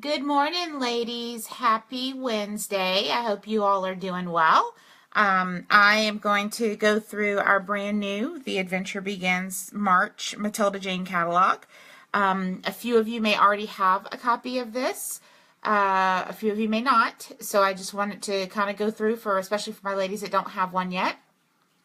Good morning, ladies. Happy Wednesday. I hope you all are doing well. I am going to go through our brand new The Adventure Begins March Matilda Jane catalog. A few of you may already have a copy of this. A few of you may not. So I just wanted to kind of go through especially for my ladies that don't have one yet.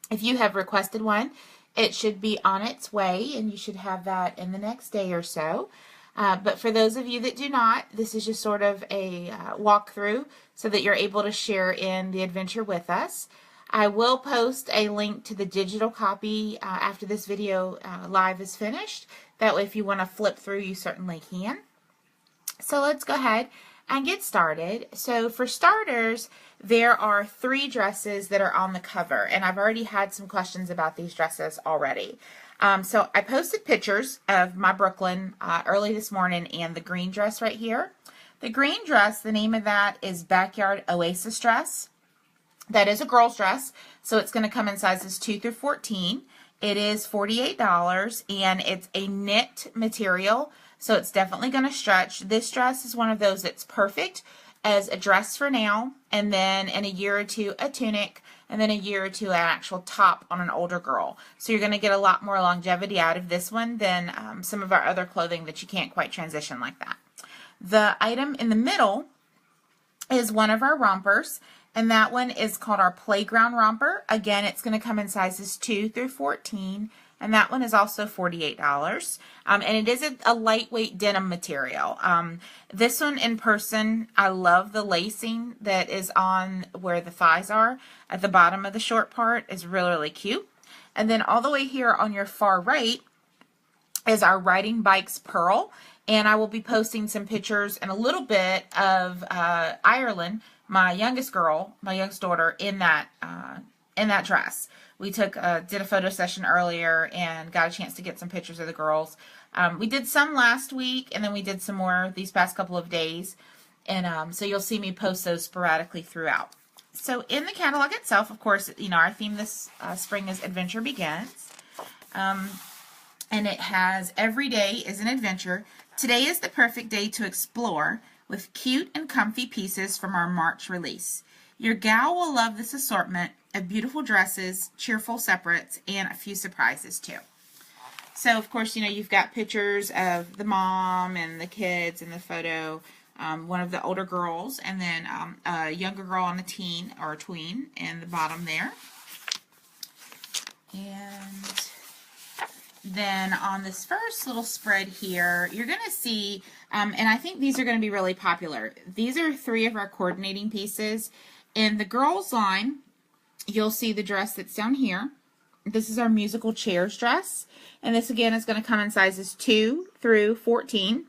If you have requested one, it should be on its way and you should have that in the next day or so. But for those of you that do not, this is just sort of a walkthrough so that you're able to share in the adventure with us. I will post a link to the digital copy after this video live is finished. That way if you want to flip through, you certainly can. So let's go ahead and get started. So for starters, there are 3 dresses that are on the cover, and I've already had some questions about these dresses already. So I posted pictures of my Brooklyn early this morning and the green dress right here. The green dress, the name of that is Backyard Oasis Dress. That is a girl's dress, so it's going to come in sizes 2 through 14. It is $48, and it's a knit material, so it's definitely going to stretch. This dress is one of those that's perfect as a dress for now, and then in a year or two, a tunic, and then a year or two, an actual top on an older girl. So you're going to get a lot more longevity out of this one than some of our other clothing that you can't quite transition like that. The item in the middle is one of our rompers, and that one is called our Playground Romper. Again, it's going to come in sizes 2 through 14, and that one is also $48. And it is a lightweight denim material. This one in person, I love the lacing that is on where the thighs are at the bottom of the short part is really, really cute. And then all the way here on your far right is our Riding Bikes Pearl. And I will be posting some pictures and a little bit of Ireland, my youngest girl, my youngest daughter, in that dress. We did a photo session earlier and got a chance to get some pictures of the girls. We did some last week, and then we did some more these past couple of days. And so you'll see me post those sporadically throughout. So in the catalog itself, of course, our theme this spring is Adventure Begins. And it has every day is an adventure. Today is the perfect day to explore with cute and comfy pieces from our March release. Your gal will love this assortment of beautiful dresses, cheerful separates, and a few surprises too. So of course, you've got pictures of the mom and the kids in the photo, one of the older girls, and then a younger girl and a teen or a tween in the bottom there. And then on this first little spread here, you're going to see, and I think these are going to be really popular. These are 3 of our coordinating pieces. In the girls line, you'll see the dress that's down here. This is our musical chairs dress. And this again is going to come in sizes 2 through 14.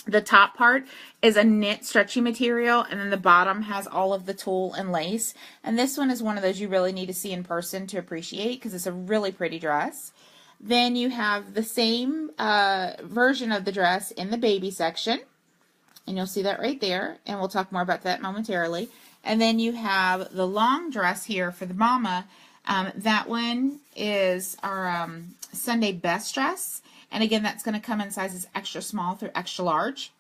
The top part is a knit stretchy material, and then the bottom has all of the tulle and lace. And this one is one of those you really need to see in person to appreciate because it's a really pretty dress. Then you have the same version of the dress in the baby section, and you'll see that right there, and we'll talk more about that momentarily. And then you have the long dress here for the mama. That one is our Sunday best dress, and again, that's going to come in sizes extra small through extra large.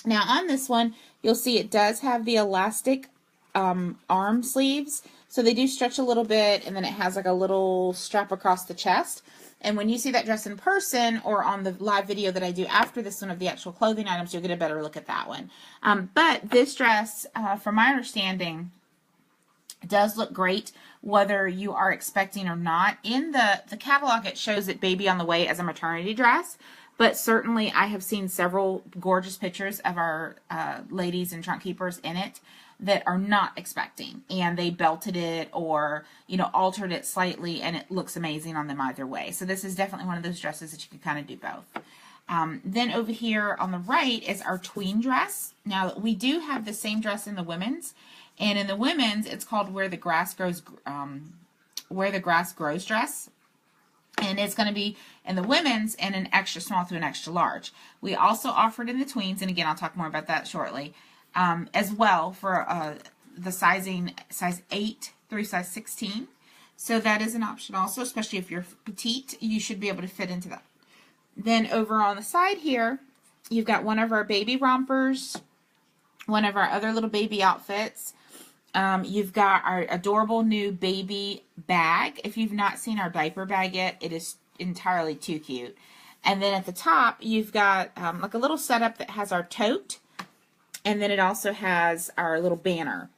Now on this one, you'll see it does have the elastic arm sleeves, so they do stretch a little bit, and then it has like a little strap across the chest. And when you see that dress in person or on the live video that I do after this one of the actual clothing items, you'll get a better look at that one. But this dress, from my understanding, does look great whether you are expecting or not. In the catalog, it shows it Baby on the Way as a maternity dress. But certainly I have seen several gorgeous pictures of our ladies and trunk keepers in it that are not expecting, and they belted it or altered it slightly, and it looks amazing on them either way. So this is definitely one of those dresses that you can kind of do both. Then over here on the right is our tween dress. Now we do have the same dress in the women's, and in the women's it's called Where the Grass Grows dress. And it's going to be in the women's in an extra small to an extra large. We also offered in the tweens, and again I'll talk more about that shortly, as well for the sizing size 8 through size 16. So that is an option also, especially if you're petite, you should be able to fit into that. Then over on the side here, You've got one of our baby rompers, one of our other little baby outfits. You've got our adorable new baby bag. If you've not seen our diaper bag yet, it is entirely too cute. And then at the top, you've got like a little setup that has our tote, and then it also has our little banner.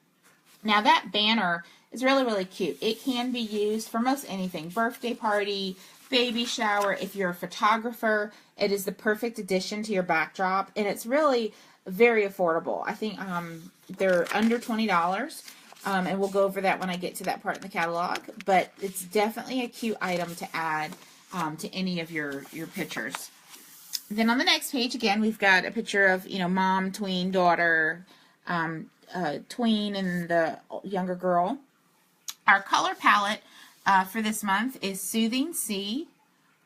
Now that banner is really, really cute. It can be used for most anything, birthday party, baby shower. If you're a photographer, it is the perfect addition to your backdrop, and it's really very affordable. I think they're under $20, and we'll go over that when I get to that part in the catalog, but it's definitely a cute item to add to any of your pictures. Then on the next page, again, we've got a picture of, you know, mom, tween, daughter, tween, and the younger girl. Our color palette for this month is Soothing Sea,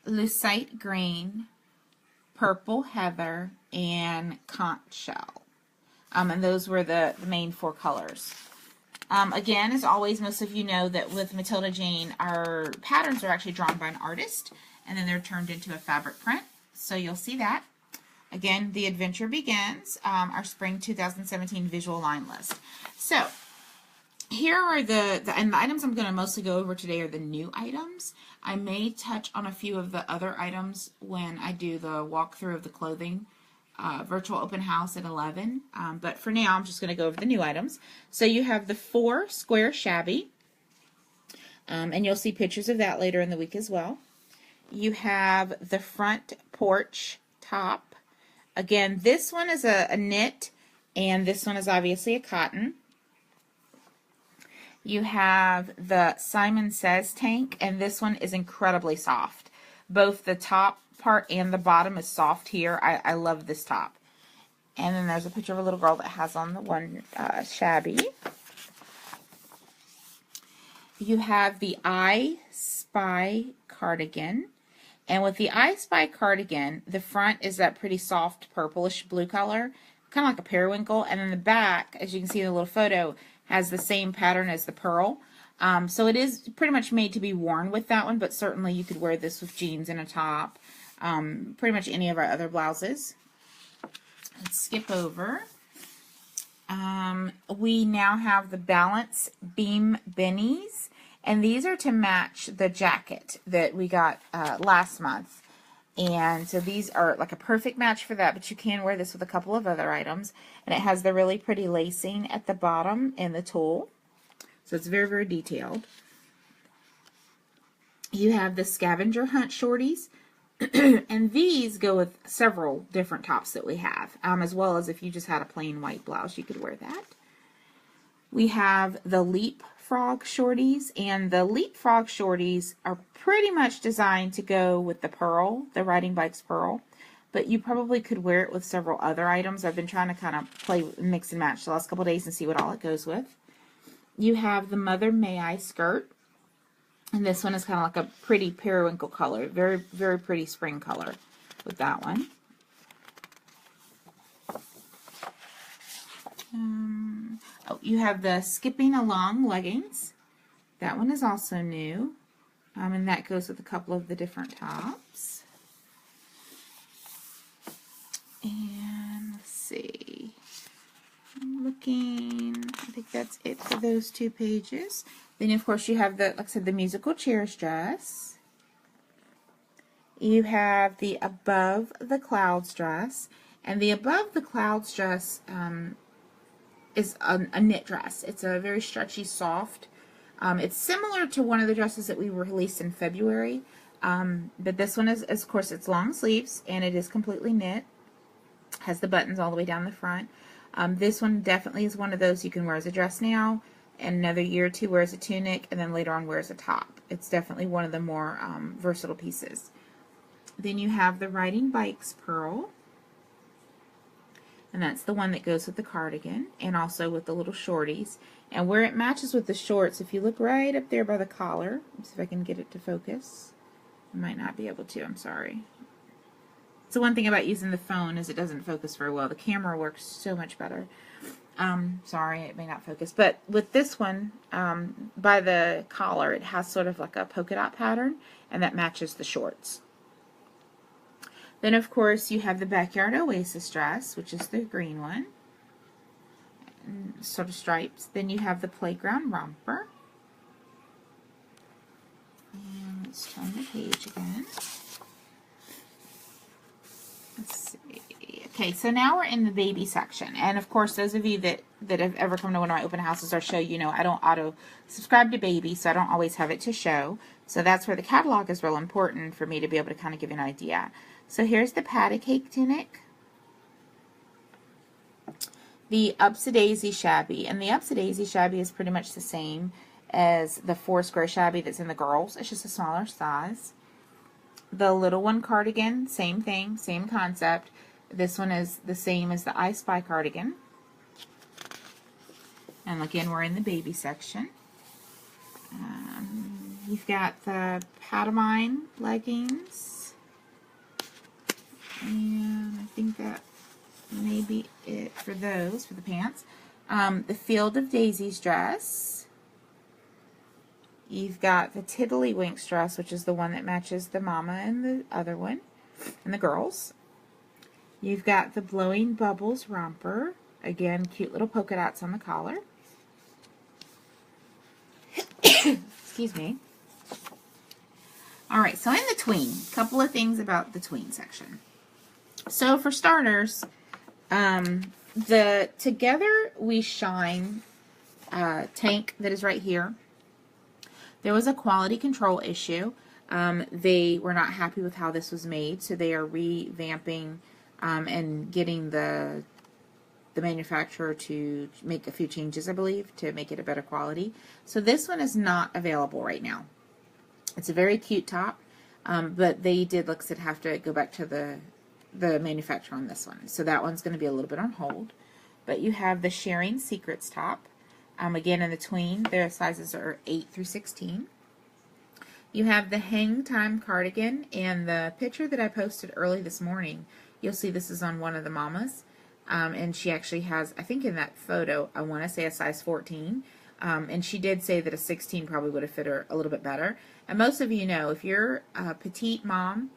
Lucite Green, Purple Heather, and Conch Shell. And those were the main 4 colors. Again, as always, most of you know that with Matilda Jane, our patterns are actually drawn by an artist, and then they're turned into a fabric print. So you'll see that. Again, the adventure begins, our spring 2017 visual line list. So here are and the items I'm going to mostly go over today are the new items. I may touch on a few of the other items when I do the walkthrough of the clothing virtual open house at 11. But for now, I'm just going to go over the new items. So you have the 4 square shabby, and you'll see pictures of that later in the week as well. You have the front porch top. Again, this one is a knit, and this one is obviously a cotton. You have the Simon Says tank, and this one is incredibly soft. Both the top part and the bottom is soft here. I love this top. And then there's a picture of a little girl that has on the one shabby. You have the I Spy cardigan. And with the I Spy cardigan, the front is that pretty soft purplish blue color, kind of like a periwinkle. And then the back, as you can see in the little photo, has the same pattern as the pearl. So it is pretty much made to be worn with that one, but certainly you could wear this with jeans and a top. Pretty much any of our other blouses. Let's skip over. We now have the Balance Beam Bennies, and these are to match the jacket that we got last month. And so these are like a perfect match for that, but you can wear this with a couple of other items. And it has the really pretty lacing at the bottom and the tulle. So it's very, very detailed. You have the Scavenger Hunt shorties. And these go with several different tops that we have, as well as if you just had a plain white blouse, you could wear that. We have the Leapfrog shorties, and the Leapfrog shorties are pretty much designed to go with the pearl, the Riding Bikes pearl, but you probably could wear it with several other items. I've been trying to kind of play mix and match the last couple of days and see what all it goes with. You have the Mother May I skirt. And this one is kind of like a pretty periwinkle color. Very, very pretty spring color with that one. Oh, you have the Skipping Along leggings. That one is also new. And that goes with a couple of the different tops. And let's see. I'm looking. I think that's it for those 2 pages. Then, of course, you have the, like I said, the musical chairs dress. You have the Above the Clouds dress. And the Above the Clouds dress is a knit dress. It's a very stretchy, soft. It's similar to one of the dresses that we released in February. But this one is, of course, it's long sleeves, and it is completely knit. Has the buttons all the way down the front. This one definitely is one of those you can wear as a dress now, and another year or 2 wears a tunic, and then later on wears a top. It's definitely one of the more versatile pieces. Then you have the Riding Bikes pearl, and that's the one that goes with the cardigan, and also with the little shorties. And where it matches with the shorts, if you look right up there by the collar, let's see if I can get it to focus. I might not be able to, I'm sorry. So one thing about using the phone is it doesn't focus very well. The camera works so much better. Sorry, it may not focus. But with this one, by the collar, it has sort of like a polka dot pattern, and that matches the shorts. Then, of course, you have the Backyard Oasis dress, which is the green one, and sort of stripes. Then you have the Playground Romper. And let's turn the page again. Let's see. Okay, so now we're in the baby section. And, of course, those of you that have ever come to one of my open houses or show, you know I don't auto-subscribe to baby, so I don't always have it to show. So that's where the catalog is real important for me to be able to kind of give you an idea. So here's the Patty Cake tunic, the Upsy-Daisy shabby, and the Upsy-Daisy shabby is pretty much the same as the 4 square shabby that's in the girls. It's just a smaller size. The Little One cardigan, same thing, same concept. This one is the same as the I Spy cardigan. And again, we're in the baby section. You've got the Pantomime leggings. And I think that may be it for those, for the pants. The Field of Daisies dress. You've got the Tiddlywinks dress, which is the one that matches the mama and the other one, and the girls. You've got the Blowing Bubbles romper. Again, cute little polka dots on the collar. Excuse me. Alright, so in the tween, a couple of things about the tween section. So for starters, the Together We Shine tank that is right here, there was a quality control issue. They were not happy with how this was made, so they are revamping and getting the manufacturer to make a few changes, I believe, to make it a better quality. So this one is not available right now. It's a very cute top, but they did, like I said, have to go back to the manufacturer on this one. So that one's going to be a little bit on hold. But you have the Sharing Secrets top. Again, in the tween, their sizes are 8 through 16. You have the Hang Time cardigan, and the picture that I posted early this morning, you'll see this is on one of the mamas. And she actually has, I think in that photo, I want to say a size 14. And she did say that a 16 probably would have fit her a little bit better. And most of you know, if you're a petite mom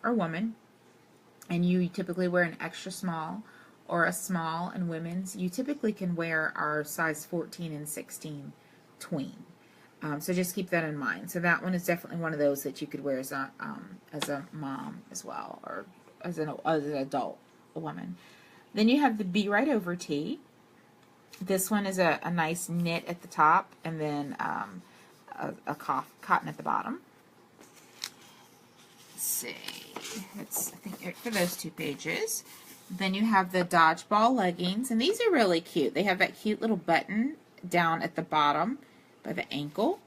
or woman, and you typically wear an extra small or a small and women's, you typically can wear our size 14 and 16 tween. So just keep that in mind. So that one is definitely one of those that you could wear as a mom as well, or as an adult woman. Then you have the Be Right Over tee. This one is a nice knit at the top, and then a cotton at the bottom. Let's see. That's, I think, it for those 2 pages. Then you have the Dodgeball leggings, and these are really cute. They have that cute little button down at the bottom by the ankle.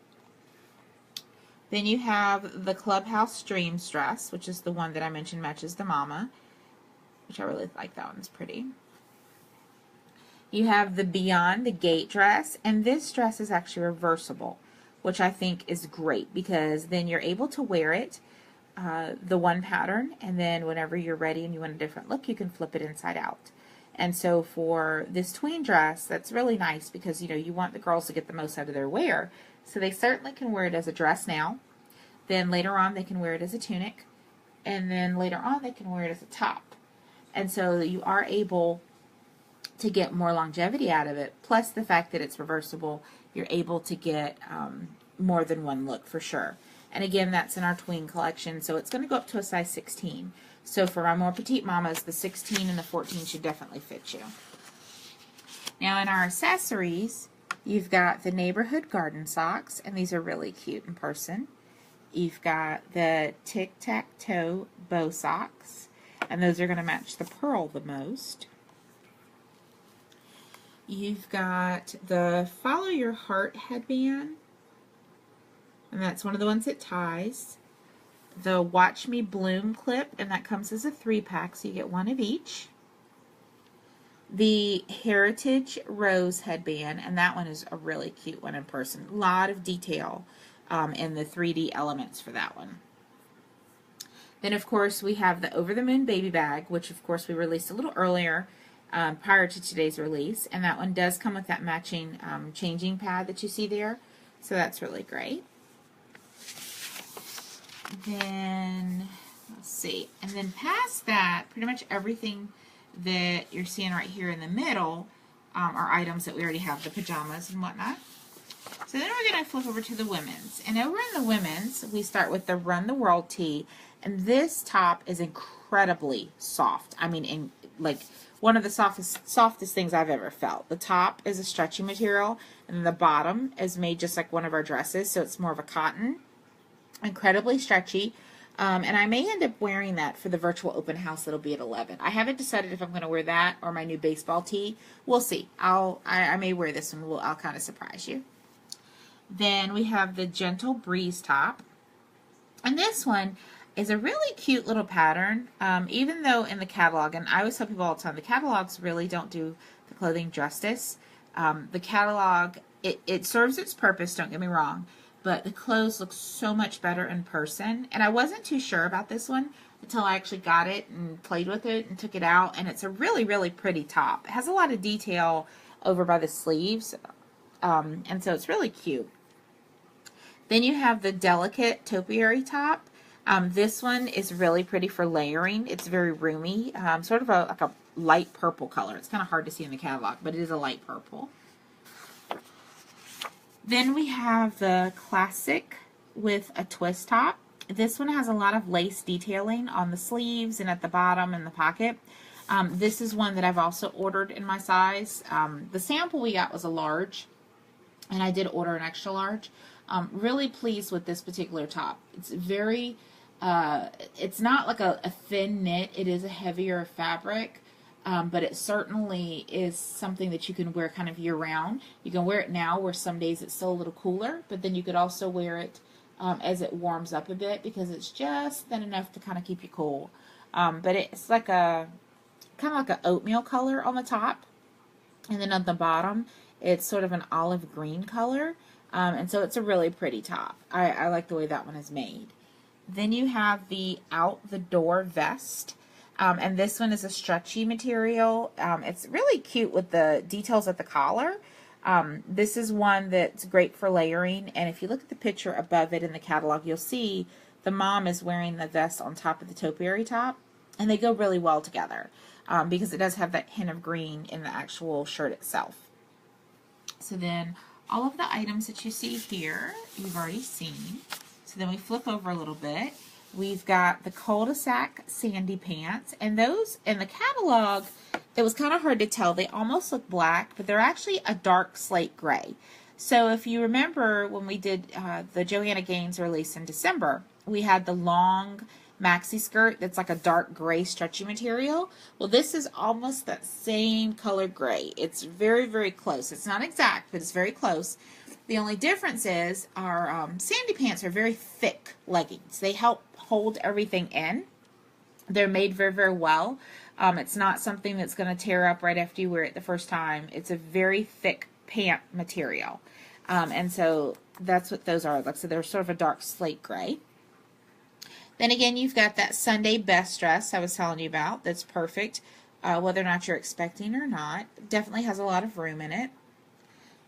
Then you have the Clubhouse Dreams dress, which is the one that I mentioned matches the mama, which I really like. That one's pretty. You have the Beyond the Gate dress, and this dress is actually reversible, which I think is great because then you're able to wear it the one pattern, and then whenever you're ready and you want a different look, you can flip it inside out. And so for this tween dress, that's really nice because, you know, you want the girls to get the most out of their wear. So they certainly can wear it as a dress now. Then later on they can wear it as a tunic. And then later on they can wear it as a top. And so you are able to get more longevity out of it. Plus the fact that it's reversible, you're able to get more than one look for sure. And again, that's in our tween collection, so it's going to go up to a size 16. So for our more petite mamas, the 16 and the 14 should definitely fit you. Now in our accessories, you've got the Neighborhood Garden socks, and these are really cute in person. You've got the Tic-Tac-Toe bow socks, and those are going to match the pearl the most. You've got the Follow Your Heart headband, and that's one of the ones that ties. The Watch Me Bloom clip, and that comes as a 3-pack, so you get one of each. The Heritage Rose headband, and that one is a really cute one in person. A lot of detail in the 3D elements for that one. Then, of course, we have the Over the Moon baby bag, which, of course, we released a little earlier prior to today's release, and that one does come with that matching changing pad that you see there, so that's really great. Then, Let's see. And then past that, pretty much everything that you're seeing right here in the middle are items that we already have, the pajamas and whatnot. So then we're going to flip over to the women's. And over in the women's, we start with the Run the World tee. And this top is incredibly soft. I mean, like one of the softest things I've ever felt. The top is a stretchy material, and then the bottom is made just like one of our dresses, so it's more of a cotton. Incredibly stretchy. And I may end up wearing that for the virtual open house that'll be at 11. I haven't decided if I'm going to wear that or my new baseball tee. We'll see. I may wear this one. I'll kind of surprise you. Then we have the Gentle Breeze top. And this one is a really cute little pattern, even though in the catalog, and I always tell people all the time, the catalogs really don't do the clothing justice. The catalog, it serves its purpose, don't get me wrong, but the clothes look so much better in person. And I wasn't too sure about this one until I actually got it and played with it and took it out, and it's a really, really pretty top. It has a lot of detail over by the sleeves, and so it's really cute. Then you have the Delicate Topiary top. This one is really pretty for layering. It's very roomy, sort of like a light purple color. It's kind of hard to see in the catalog, but it is a light purple. Then we have the Classic with a twist top. This one has a lot of lace detailing on the sleeves and at the bottom and the pocket. This is one that I've also ordered in my size. The sample we got was a large, and I did order an extra large. Really pleased with this particular top. It's very, it's not like a thin knit. It is a heavier fabric, but it certainly is something that you can wear kind of year round. You can wear it now where some days it's still a little cooler, but then you could also wear it as it warms up a bit because it's just thin enough to kind of keep you cool. But it's like kind of like an oatmeal color on the top, and then on the bottom it's sort of an olive green color. And so it's a really pretty top. I like the way that one is made. Then you have the Out the Door vest. And this one is a stretchy material. It's really cute with the details at the collar. This is one that's great for layering. And if you look at the picture above it in the catalog, you'll see the mom is wearing the vest on top of the topiary top. And they go really well together because it does have that hint of green in the actual shirt itself. So then all of the items that you see here, you've already seen. So then we flip over a little bit. We've got the cul-de-sac sandy pants, and those in the catalog, it was kind of hard to tell. They almost look black, but they're actually a dark slate gray. So if you remember when we did the Joanna Gaines release in December, we had the long maxi skirt that's like a dark gray stretchy material. Well, this is almost that same color gray. It's very, very close. It's not exact, but it's very close. The only difference is our sandy pants are very thick leggings. They help hold everything in. They're made very, very well. It's not something that's going to tear up right after you wear it the first time. It's a very thick pant material. And so that's what those are. So they're sort of a dark slate gray. Then again, you've got that Sunday best dress I was telling you about. That's perfect, whether or not you're expecting or not. Definitely has a lot of room in it.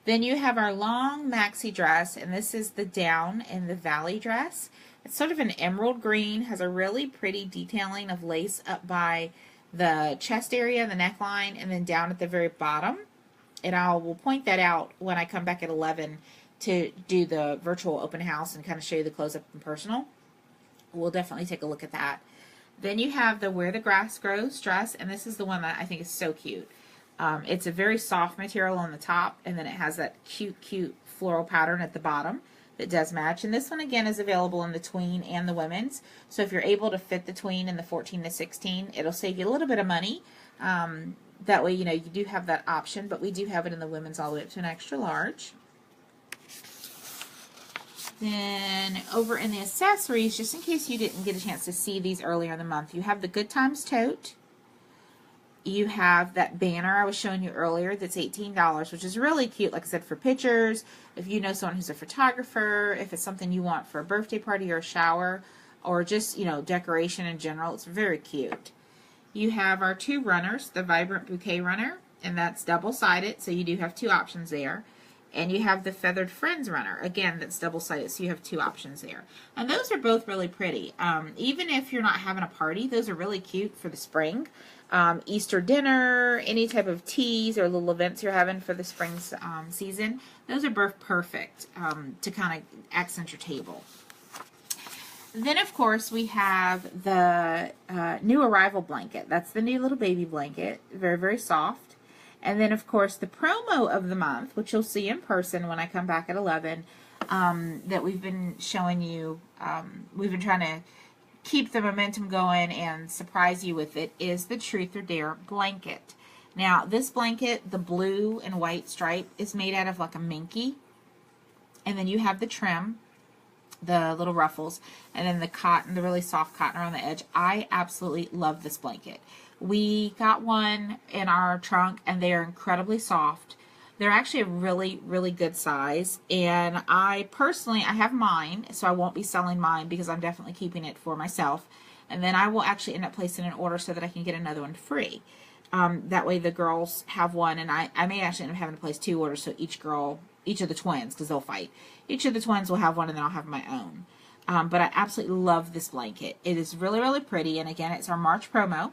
Then you have our long maxi dress, and this is the Down in the Valley dress. It's sort of an emerald green, has a really pretty detailing of lace up by the chest area, the neckline, and then down at the very bottom. And I will point that out when I come back at 11 to do the virtual open house and kind of show you the close-up and personal. We'll definitely take a look at that. Then you have the Where the Grass Grows dress, and this is the one that I think is so cute. It's a very soft material on the top, and then it has that cute, cute floral pattern at the bottom that does match. And this one, again, is available in the tween and the women's. So if you're able to fit the tween in the 14 to 16, it'll save you a little bit of money. That way, you know, you do have that option, but we do have it in the women's all the way up to an extra large. Then over in the accessories, just in case you didn't get a chance to see these earlier in the month, you have the Good Times tote. You have that banner I was showing you earlier that's $18, which is really cute, like I said, for pictures. If you know someone who's a photographer, if it's something you want for a birthday party or a shower, or just, you know, decoration in general, it's very cute. You have our two runners, the Vibrant Bouquet runner, and that's double-sided, so you do have two options there. And you have the Feathered Friends runner. Again, that's double-sided, so you have 2 options there. And those are both really pretty. Even if you're not having a party, those are really cute for the spring. Easter dinner, any type of teas or little events you're having for the spring season. Those are both perfect to kind of accent your table. Then, of course, we have the new arrival blanket. That's the new little baby blanket. Very, very soft. And then, of course, the promo of the month, which you'll see in person when I come back at 11, that we've been showing you. We've been trying to keep the momentum going and surprise you with it, is the Truth or Dare blanket. Now, this blanket, the blue and white stripe, is made out of like a minky. And then you have the trim, the little ruffles, and then the cotton, the really soft cotton around the edge. I absolutely love this blanket. We got one in our trunk, and they are incredibly soft. They're actually a really, really good size, and I have mine, so I won't be selling mine because I'm definitely keeping it for myself, and then I will actually end up placing an order so that I can get another one free. That way the girls have one, and I may actually end up having to place 2 orders, so each of the twins, because they'll fight, each of the twins will have one, and then I'll have my own. But I absolutely love this blanket. It is really, really pretty, and again, it's our March promo.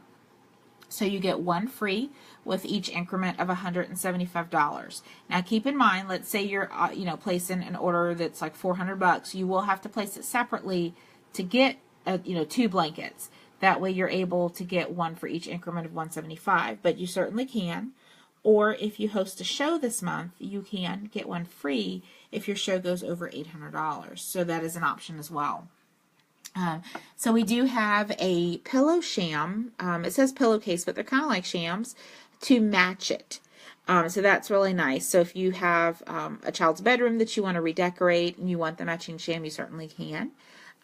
So you get 1 free with each increment of $175. Now keep in mind, let's say you're placing an order that's like $400. You will have to place it separately to get 2 blankets. That way you're able to get 1 for each increment of $175. But you certainly can. Or if you host a show this month, you can get 1 free if your show goes over $800. So that is an option as well. So we do have a pillow sham. It says pillowcase, but they're kind of like shams to match it. So that's really nice. So if you have a child's bedroom that you want to redecorate and you want the matching sham, you certainly can.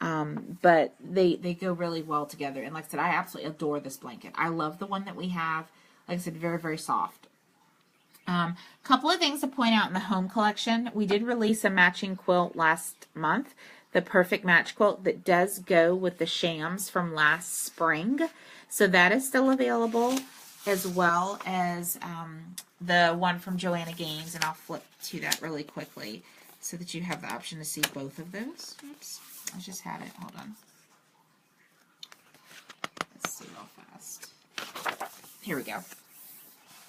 But they go really well together. And like I said, I absolutely adore this blanket. I love the one that we have. Like I said, very, very soft. Couple of things to point out in the home collection. We did release a matching quilt last month. The perfect match quilt that does go with the shams from last spring. So that is still available, as well as the one from Joanna Gaines, and I'll flip to that really quickly so that you have the option to see both of those. Oops, I just had it. Hold on. Let's see real fast. Here we go.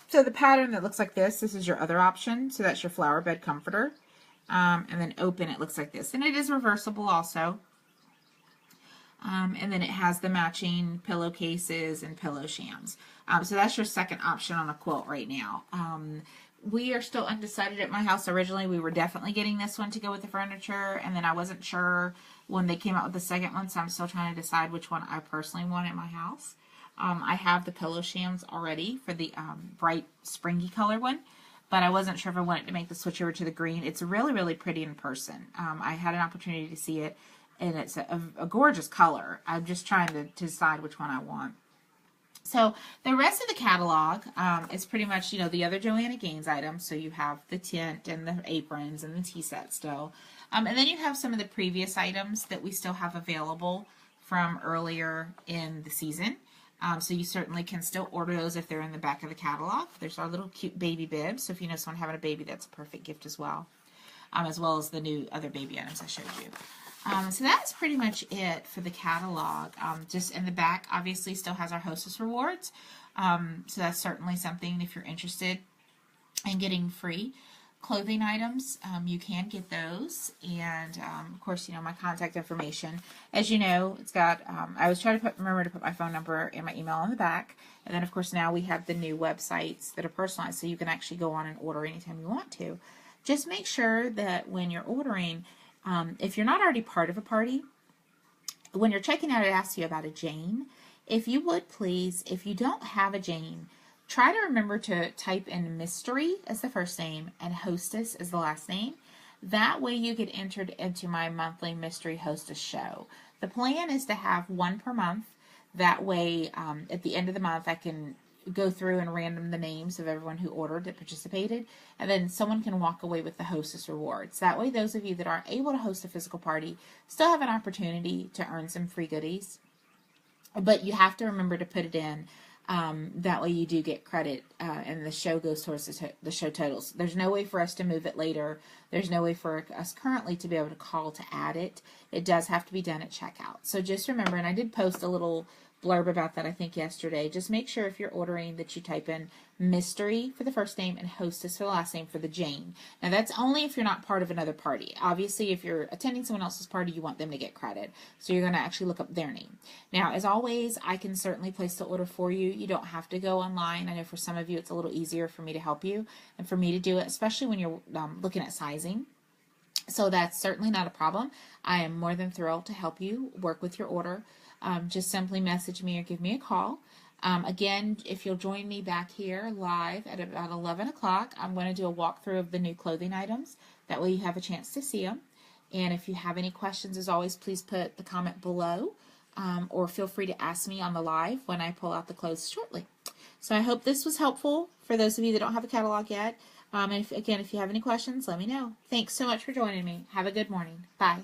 So the pattern that looks like this is your other option. So that's your flower bed comforter. And then open, it looks like this. And it is reversible also. And then it has the matching pillowcases and pillow shams. So that's your second option on a quilt right now. We are still undecided at my house. Originally, we were definitely getting this one to go with the furniture. And then I wasn't sure when they came out with the second one. So I'm still trying to decide which one I personally want at my house. I have the pillow shams already for the bright springy color one. But I wasn't sure if I wanted to make the switch over to the green. It's really, really pretty in person. I had an opportunity to see it, and it's a gorgeous color. I'm just trying to decide which one I want. So the rest of the catalog is pretty much, the other Joanna Gaines items. So you have the tent and the aprons and the tea set still. And then you have some of the previous items that we still have available from earlier in the season. So you certainly can still order those if they're in the back of the catalog. There's our little cute baby bib. So if you know someone having a baby, that's a perfect gift as well as the new other baby items I showed you. So that's pretty much it for the catalog. Just in the back, obviously, still has our Hostess rewards. So that's certainly something if you're interested in getting free clothing items, you can get those. And of course, my contact information, as you know, it's got I always try to remember to put my phone number and my email on the back. And then of course now we have the new websites that are personalized, so you can actually go on and order anytime you want to. Just make sure that when you're ordering, if you're not already part of a party, when you're checking out, it asks you about a Jane. If you would please, if you don't have a Jane, try to remember to type in mystery as the first name and hostess as the last name. That way you get entered into my monthly mystery hostess show. The plan is to have 1 per month. That way at the end of the month I can go through and random the names of everyone who ordered that participated, and then someone can walk away with the hostess rewards. That way those of you that aren't able to host a physical party still have an opportunity to earn some free goodies. But you have to remember to put it in That way you do get credit, and the show goes towards the show totals. There's no way for us to move it later. There's no way for us currently to be able to call to add it. It does have to be done at checkout. So just remember, and I did post a little blurb about that, I think, yesterday. Just make sure if you're ordering that you type in mystery for the first name and hostess for the last name for the Jane. Now, that's only if you're not part of another party. Obviously, if you're attending someone else's party, you want them to get credit. So you're going to actually look up their name. Now, as always, I can certainly place the order for you. You don't have to go online. I know for some of you, it's a little easier for me to help you and for me to do it, especially when you're looking at sizing. So that's certainly not a problem. I am more than thrilled to help you work with your order. Just simply message me or give me a call. Again, if you'll join me back here live at about 11 o'clock, I'm going to do a walkthrough of the new clothing items. That way you have a chance to see them. And if you have any questions, as always, please put the comment below, or feel free to ask me on the live when I pull out the clothes shortly. So I hope this was helpful for those of you that don't have a catalog yet. And if you have any questions, let me know. Thanks so much for joining me. Have a good morning. Bye.